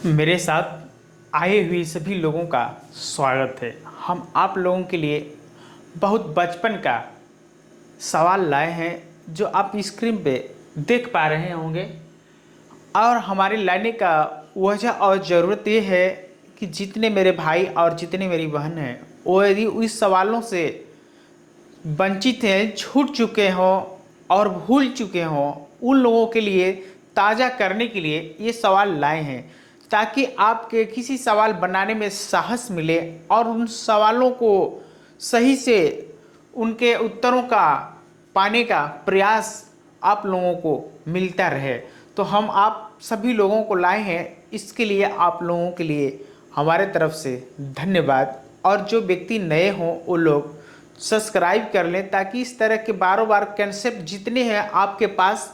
मेरे साथ आए हुए सभी लोगों का स्वागत है। हम आप लोगों के लिए बहुत बचपन का सवाल लाए हैं जो आप स्क्रीन पे देख पा रहे होंगे। और हमारे लाने का वजह और ज़रूरत ये है कि जितने मेरे भाई और जितने मेरी बहन हैं वो यदि उस सवालों से वंचित हैं, छूट चुके हों और भूल चुके हों, उन लोगों के लिए ताज़ा करने के लिए ये सवाल लाए हैं, ताकि आपके किसी सवाल बनाने में साहस मिले और उन सवालों को सही से उनके उत्तरों का पाने का प्रयास आप लोगों को मिलता रहे। तो हम आप सभी लोगों को लाए हैं, इसके लिए आप लोगों के लिए हमारे तरफ से धन्यवाद। और जो व्यक्ति नए हों वो लोग सब्सक्राइब कर लें, ताकि इस तरह के बारों बार कंसेप्ट जितने हैं आपके पास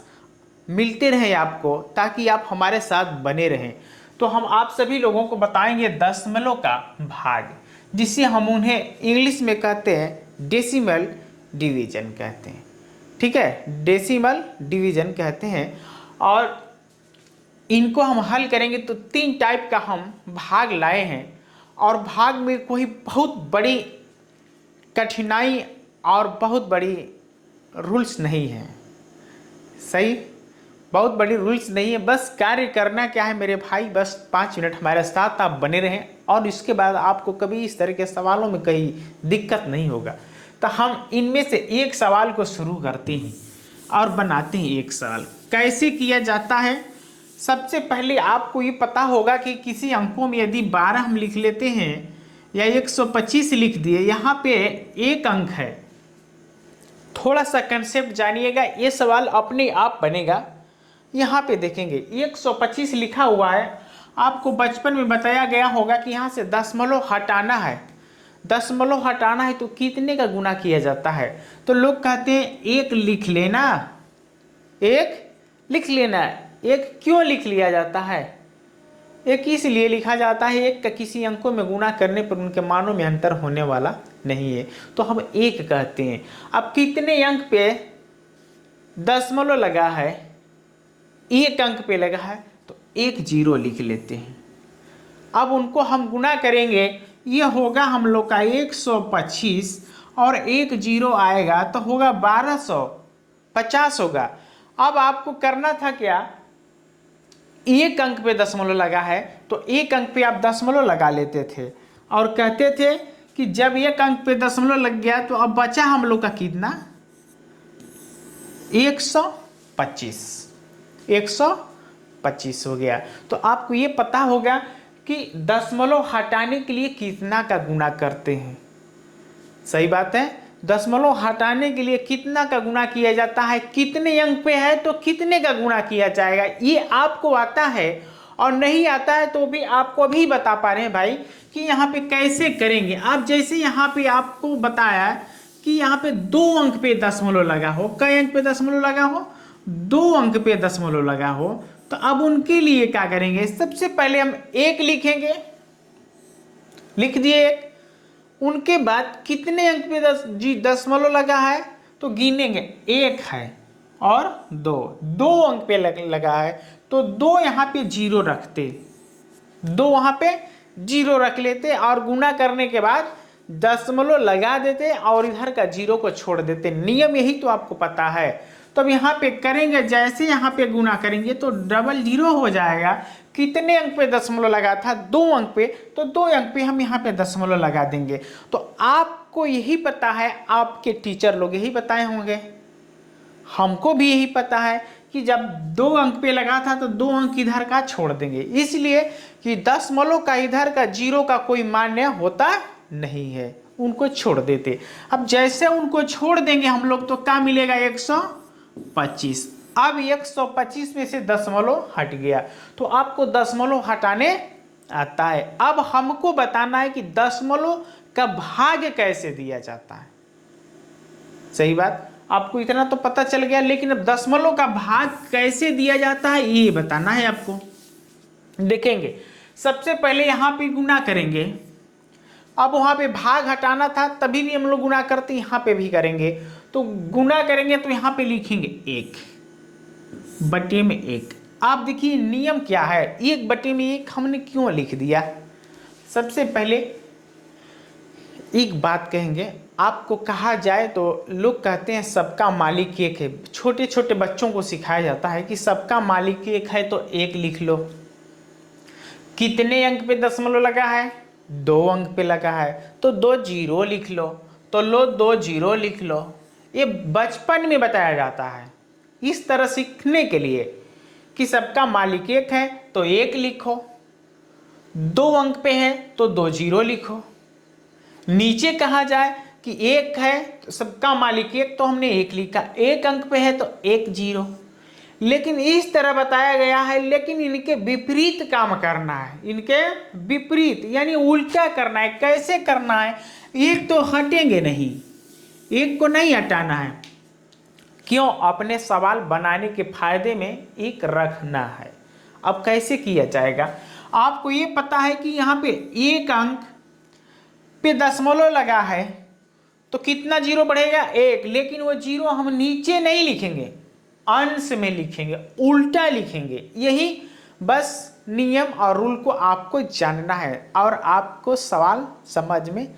मिलते रहें आपको, ताकि आप हमारे साथ बने रहें। तो हम आप सभी लोगों को बताएंगे दशमलव का भाग, जिसे हम उन्हें इंग्लिश में कहते हैं डेसिमल डिवीजन कहते हैं। ठीक है, डेसिमल डिवीजन कहते हैं। और इनको हम हल करेंगे तो 3 टाइप का हम भाग लाए हैं। और भाग में कोई बहुत बड़ी कठिनाई और बहुत बड़ी रूल्स नहीं है। सही, बहुत बड़ी रूल्स नहीं है। बस कार्य करना क्या है मेरे भाई, बस 5 मिनट हमारे साथ आप बने रहें और इसके बाद आपको कभी इस तरह के सवालों में कहीं दिक्कत नहीं होगा। तो हम इनमें से एक सवाल को शुरू करते हैं और बनाते हैं एक सवाल। कैसे किया जाता है, सबसे पहले आपको ये पता होगा कि किसी अंकों में यदि 12 हम लिख लेते हैं या 125 लिख दिए, यहाँ पे एक अंक है। थोड़ा सा कंसेप्ट जानिएगा, ये सवाल अपने आप बनेगा। यहाँ पे देखेंगे 125 लिखा हुआ है, आपको बचपन में बताया गया होगा कि यहाँ से दशमलव हटाना है। दशमलव हटाना है तो कितने का गुना किया जाता है? तो लोग कहते हैं एक लिख लेना, एक लिख लेना। एक क्यों लिख लिया जाता है? एक इसलिए लिखा जाता है, एक का किसी अंकों में गुना करने पर उनके मानों में अंतर होने वाला नहीं है, तो हम एक कहते हैं। अब कितने अंक पे दशमलव लगा है? एक अंक पे लगा है तो एक जीरो लिख लेते हैं। अब उनको हम गुना करेंगे, ये होगा हम लोग का 125 और एक जीरो आएगा तो होगा 1250 होगा। अब आपको करना था क्या, एक अंक पे दशमलव लगा है तो एक अंक पे आप दशमलव लगा लेते थे और कहते थे कि जब एक अंक पे दशमलव लग गया तो अब बचा हम लोग का कितना, 125। 125 हो गया। तो आपको ये पता होगा कि दशमलव हटाने के लिए कितना का गुना करते हैं। सही बात है, दशमलव हटाने के लिए कितना का गुना किया जाता है, कितने अंक पे है तो कितने का गुना किया जाएगा, ये आपको आता है। और नहीं आता है तो भी आपको अभी बता पा रहे हैं भाई कि यहाँ पे कैसे करेंगे। आप जैसे यहाँ पे आपको बताया कि यहाँ पे 2 अंक पे दशमलव लगा हो, कई अंक पे दशमलव लगा हो, 2 अंक पे दशमलव लगा हो, तो अब उनके लिए क्या करेंगे, सबसे पहले हम एक लिखेंगे, लिख दिए एक। उनके बाद कितने अंक पे दशमलव लगा है तो गिनेंगे, एक है और 2 अंक पे लगा है तो 2 यहाँ पे जीरो रखते, 2 वहाँ पे जीरो रख लेते और गुना करने के बाद दशमलव लगा देते और इधर का जीरो को छोड़ देते। नियम यही तो आपको पता है। तो अब यहाँ पे करेंगे, जैसे यहाँ पे गुना करेंगे तो डबल जीरो हो जाएगा। कितने अंक पे दशमलव लगा था, 2 अंक पे, तो 2 अंक पे हम यहाँ पे दशमलव लगा देंगे। तो आपको यही पता है, आपके टीचर लोग यही बताए होंगे, हमको भी यही पता है कि जब 2 अंक पे लगा था तो 2 अंक इधर का छोड़ देंगे, इसलिए कि दशमलव का इधर का जीरो का कोई मान्य होता नहीं है, उनको छोड़ देते। अब जैसे उनको छोड़ देंगे हम लोग तो क्या मिलेगा, 125। अब 125 में से दशमलव हट गया तो आपको दशमलव हटाने आता है। अब हमको बताना है कि दशमलव का भाग कैसे दिया जाता है। सही बात, आपको इतना तो पता चल गया, लेकिन अब दशमलव का भाग कैसे दिया जाता है ये बताना है आपको। देखेंगे, सबसे पहले यहाँ पे गुना करेंगे। अब वहाँ पे भाग हटाना था तभी भी हम लोग गुना करते, यहाँ पे भी करेंगे। तो गुना करेंगे तो यहाँ पे लिखेंगे 1 बटे में 1, आप देखिए नियम क्या है, 1/1 हमने क्यों लिख दिया। सबसे पहले एक बात कहेंगे, आपको कहा जाए तो लोग कहते हैं सबका मालिक एक है। छोटे छोटे बच्चों को सिखाया जाता है कि सबका मालिक एक है तो 1 लिख लो। कितने अंक पे दशमलव लगा है, 2 अंक पे लगा है तो 2 जीरो लिख लो, तो लो 2 जीरो लिख लो। ये बचपन में बताया जाता है इस तरह सीखने के लिए कि सबका मालिक एक है तो 1 लिखो, 2 अंक पे है तो 2 जीरो लिखो। नीचे कहा जाए कि 1 है तो सबका मालिक 1 तो हमने 1 लिखा, 1 अंक पे है तो 1 जीरो। लेकिन इस तरह बताया गया है, लेकिन इनके विपरीत काम करना है, इनके विपरीत यानी उल्टा करना है। कैसे करना है, 1 तो हटेंगे नहीं, 1 को नहीं हटाना है। क्यों, अपने सवाल बनाने के फायदे में 1 रखना है। अब कैसे किया जाएगा, आपको ये पता है कि यहाँ पे 1 अंक पे दशमलव लगा है तो कितना जीरो बढ़ेगा, 1। लेकिन वो जीरो हम नीचे नहीं लिखेंगे, अंश में लिखेंगे, उल्टा लिखेंगे। यही बस नियम और रूल को आपको जानना है और आपको सवाल समझ में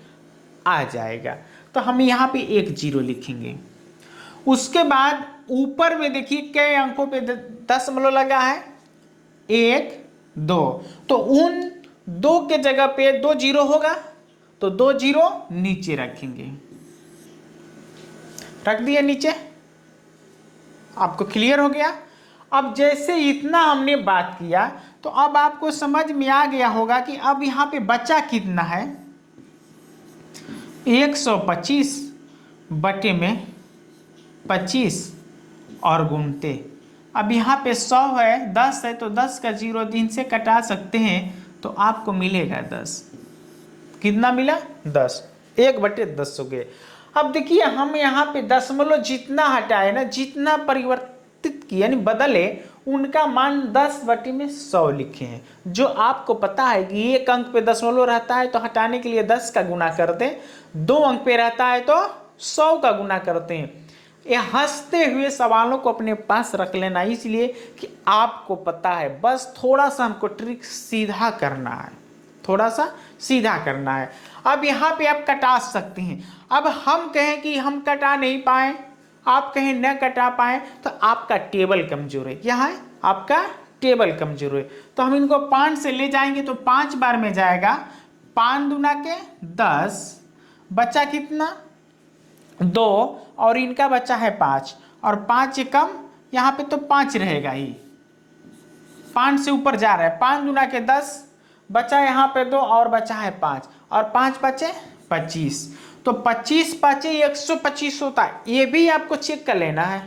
आ जाएगा। तो हम यहाँ पे 1 जीरो लिखेंगे। उसके बाद ऊपर में देखिए कई अंकों पे दशमलव लगा है, 1 2, तो उन 2 के जगह पे 2 जीरो होगा तो 2 जीरो नीचे रखेंगे। रख दिया नीचे, आपको क्लियर हो गया। अब जैसे इतना हमने बात किया तो अब आपको समझ में आ गया होगा कि अब यहाँ पे बचा कितना है, 125 बटे में 25 और गुणते। अब यहाँ पे 100 है, 10 है तो 10 का जीरो दिन से कटा सकते हैं तो आपको मिलेगा 10। कितना मिला, 10। 1/10 हो गए। अब देखिए हम यहाँ पे दशमलव जितना हटाए ना, जितना परिवर्तित किया यानी बदले, उनका मान 10/100 लिखे हैं। जो आपको पता है कि 1 अंक पे दशमलव रहता है तो हटाने के लिए 10 का गुना करते हैं, 2 अंक पे रहता है तो 100 का गुना करते हैं। ये हंसते हुए सवालों को अपने पास रख लेना, इसलिए कि आपको पता है, बस थोड़ा सा हमको ट्रिक सीधा करना है, थोड़ा सा सीधा करना है। अब यहाँ पे आप कटा सकते हैं। अब हम कहें कि हम कटा नहीं पाए, आप कहें न कटा पाए, तो आपका टेबल कमजोर है। क्या है, आपका टेबल कमजोर है। तो हम इनको 5 से ले जाएंगे तो 5 बार में जाएगा, 5 दूना के 10, बचा कितना 2, और इनका बचा है 5, और 5 से कम यहाँ पे तो 5 रहेगा ही, 5 से ऊपर जा रहा है। 5 दूना के 10, बचा यहाँ पे 2 और बचा है 5, और 5 बचे 25, तो 25 5 125 होता है। ये भी आपको चेक कर लेना है,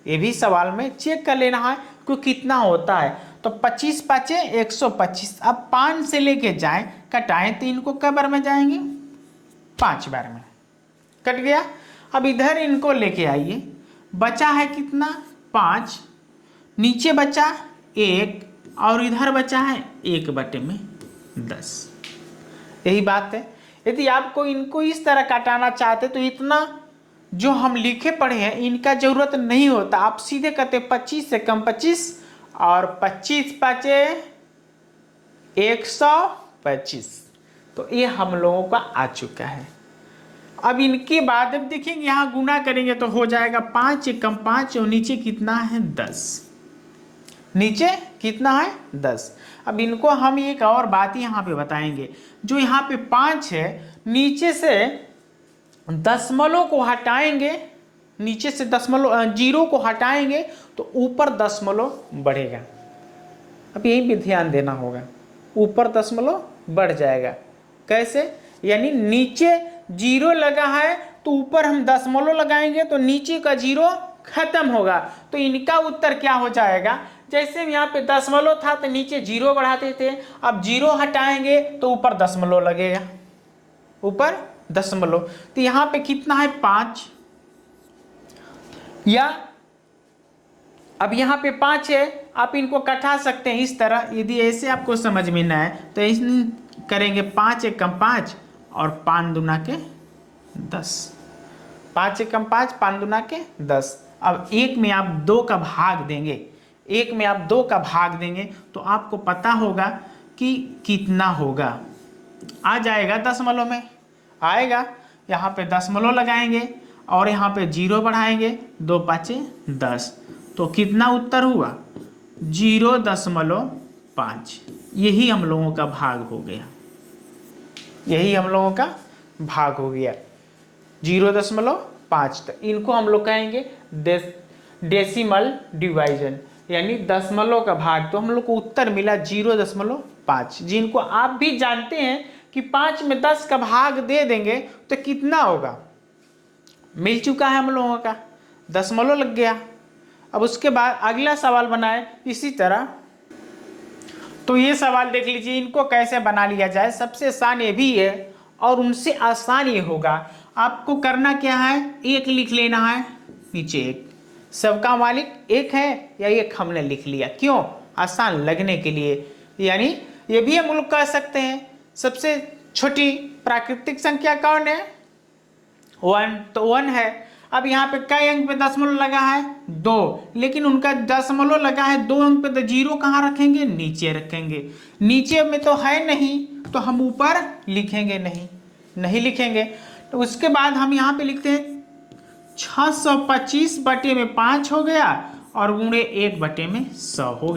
ये भी सवाल में चेक कर लेना है कि कितना होता है। तो 25 5 125। अब 5 से लेके जाएं कटाएं तो इनको कई बार में जाएंगे, 5 बार में कट गया। अब इधर इनको लेके आइए, बचा है कितना 5, नीचे बचा 1 और इधर बचा है 1/10। यही बात है। यदि आपको इनको इस तरह काटाना चाहते तो इतना जो हम लिखे पढ़े हैं इनका जरूरत नहीं होता, आप सीधे कहते 25 से कम 25 और 25 5 125। तो ये हम लोगों का आ चुका है। अब इनके बाद अब देखेंगे यहाँ गुना करेंगे तो हो जाएगा 5 से कम 5 और नीचे कितना है 10, नीचे कितना है 10। अब इनको हम एक और बात यहाँ पे बताएंगे, जो यहाँ पे 5 है, नीचे से दशमलव को हटाएंगे, नीचे से दशमलव जीरो को हटाएंगे तो ऊपर दशमलव बढ़ेगा। अब यही पे ध्यान देना होगा, ऊपर दशमलव बढ़ जाएगा। कैसे, यानी नीचे जीरो लगा है तो ऊपर हम दशमलव लगाएंगे तो नीचे का जीरो खत्म होगा। तो इनका उत्तर क्या हो जाएगा, जैसे यहाँ पे दशमलव था तो नीचे जीरो बढ़ाते थे, अब जीरो हटाएंगे तो ऊपर दशमलव लगेगा, ऊपर दशमलव। तो यहाँ पे कितना है 5, या अब यहाँ पे 5 है, आप इनको कटा सकते हैं इस तरह। यदि ऐसे आपको समझ में ना आए तो इसमें करेंगे 5 से कम 5 और 5 दूना के 10, 5 से कम 5 5 दूना के 10। अब 1 में आप 2 का भाग देंगे, 1 में आप 2 का भाग देंगे तो आपको पता होगा कि कितना होगा। आ जाएगा दशमलव में, आएगा। यहाँ पे दशमलव लगाएंगे और यहाँ पे 0 बढ़ाएंगे, 2 5 10, तो कितना उत्तर हुआ 0.5। यही हम लोगों का भाग हो गया, यही हम लोगों का भाग हो गया 0.5। तो इनको हम लोग कहेंगे डेसिमल डिवाइजन, यानी दशमलव का भाग। तो हम लोग को उत्तर मिला 0.5, जिनको आप भी जानते हैं कि 5 में 10 का भाग दे देंगे तो कितना होगा। मिल चुका है हम लोगों का, दशमलव लग गया। अब उसके बाद अगला सवाल बनाए इसी तरह। तो ये सवाल देख लीजिए, इनको कैसे बना लिया जाए। सबसे आसान ये भी है और उनसे आसान ये होगा। आपको करना क्या है, 1 लिख लेना है, नीचे 1। सबका मालिक 1 है या 1 हमने लिख लिया, क्यों, आसान लगने के लिए। यानी ये भी हम लोग कह सकते हैं सबसे छोटी प्राकृतिक संख्या कौन है, 1, तो 1 है। अब यहाँ पे कई अंक पे दशमलव लगा है, 2, लेकिन उनका दशमलव लगा है 2 अंक पे, तो 0 कहाँ रखेंगे, नीचे रखेंगे। नीचे में तो है नहीं तो हम ऊपर लिखेंगे नहीं लिखेंगे। तो उसके बाद हम यहाँ पे लिखते हैं 625 बटे में 5 हो गया और गुणे 1 बटे में 100 हो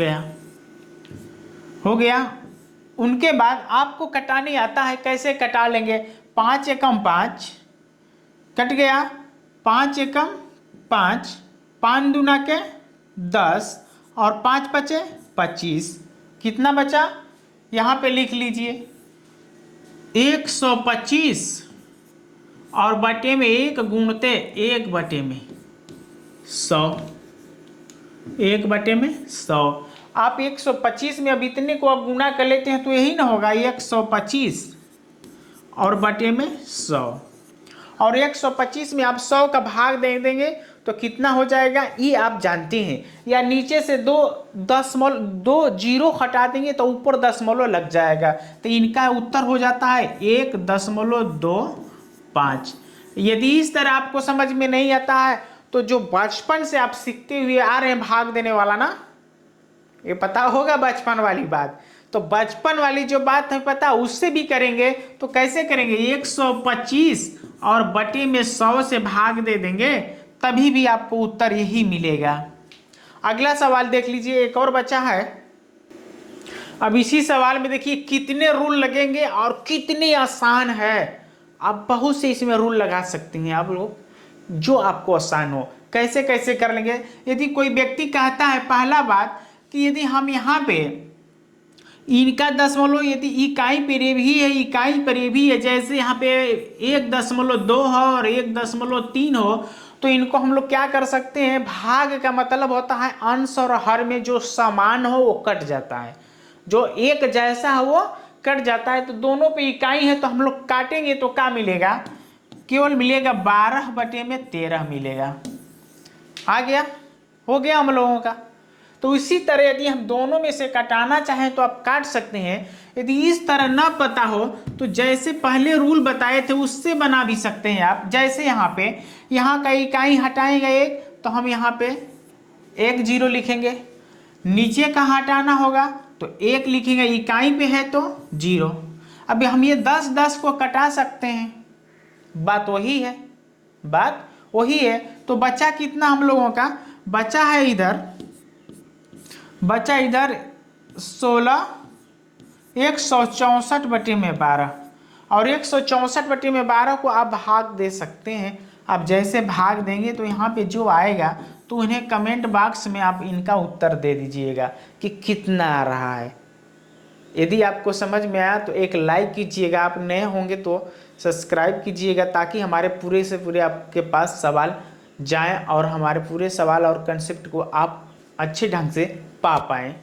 गया। उनके बाद आपको कटाने आता है, कैसे कटा लेंगे। 5 एकम 5 कट गया, 5 एकम 5, 5 दूना के 10 और 5 बचे 25। कितना बचा, यहाँ पे लिख लीजिए 125 और बटे में 1 गुणते 1 बटे में 100, 1 बटे में 100। आप 125 में अब इतने को आप गुना कर लेते हैं तो यही ना होगा 125 और बटे में 100, और 125 में आप 100 का भाग दे देंगे तो कितना हो जाएगा, ये आप जानते हैं। या नीचे से 2 जीरो हटा देंगे तो ऊपर दशमलव लग जाएगा, तो इनका उत्तर हो जाता है 1.25। यदि इस तरह आपको समझ में नहीं आता है तो जो बचपन से आप सीखते हुए आ रहे हैं भाग देने वाला ना, ये पता होगा बचपन वाली बात। तो बचपन वाली जो बात है पता, उससे भी करेंगे। तो कैसे करेंगे, 125 और बटे में 100 से भाग दे देंगे, तभी भी आपको उत्तर यही मिलेगा। अगला सवाल देख लीजिए, एक और बचा है। अब इसी सवाल में देखिए कितने रूल लगेंगे और कितनी आसान है। आप बहुत से इसमें रूल लगा सकते हैं आप लोग, जो आपको आसान हो। कैसे कैसे कर लेंगे। यदि कोई व्यक्ति कहता है, पहला बात कि यदि हम यहाँ पे इनका दशमलव यदि इकाई परिधि है, इकाई परिधि है, जैसे यहाँ पे 1.2 हो और 1.3 हो, तो इनको हम लोग क्या कर सकते हैं, भाग का मतलब होता है अंश और हर में जो समान हो वो कट जाता है, जो एक जैसा हो वो कट जाता है। तो दोनों पे इकाई है तो हम लोग काटेंगे तो क्या मिलेगा, केवल मिलेगा 12 बटे में 13 मिलेगा। आ गया, हो गया हम लोगों का। तो इसी तरह यदि हम दोनों में से कटाना चाहें तो आप काट सकते हैं। यदि इस तरह ना पता हो तो जैसे पहले रूल बताए थे उससे बना भी सकते हैं आप। जैसे यहाँ पे, यहाँ का इकाई हटाएंगे 1 तो हम यहाँ पे 1 0 लिखेंगे। नीचे का हटाना होगा तो 1 लिखेंगे, इकाई पे है तो 0। अब हम ये 10 10 को कटा सकते हैं, बात वही है, बात वही है। तो बचा कितना हम लोगों का, बचा है इधर 16, 164 बटे में 12, और 164 बटे में 12 को आप भाग दे सकते हैं। आप जैसे भाग देंगे तो यहाँ पे जो आएगा तो उन्हें कमेंट बॉक्स में आप इनका उत्तर दे दीजिएगा कि कितना आ रहा है। यदि आपको समझ में आया तो एक लाइक कीजिएगा, आप नए होंगे तो सब्सक्राइब कीजिएगा, ताकि हमारे पूरे से पूरे आपके पास सवाल जाएं और हमारे पूरे सवाल और कंसेप्ट को आप अच्छे ढंग से पा पाएँ।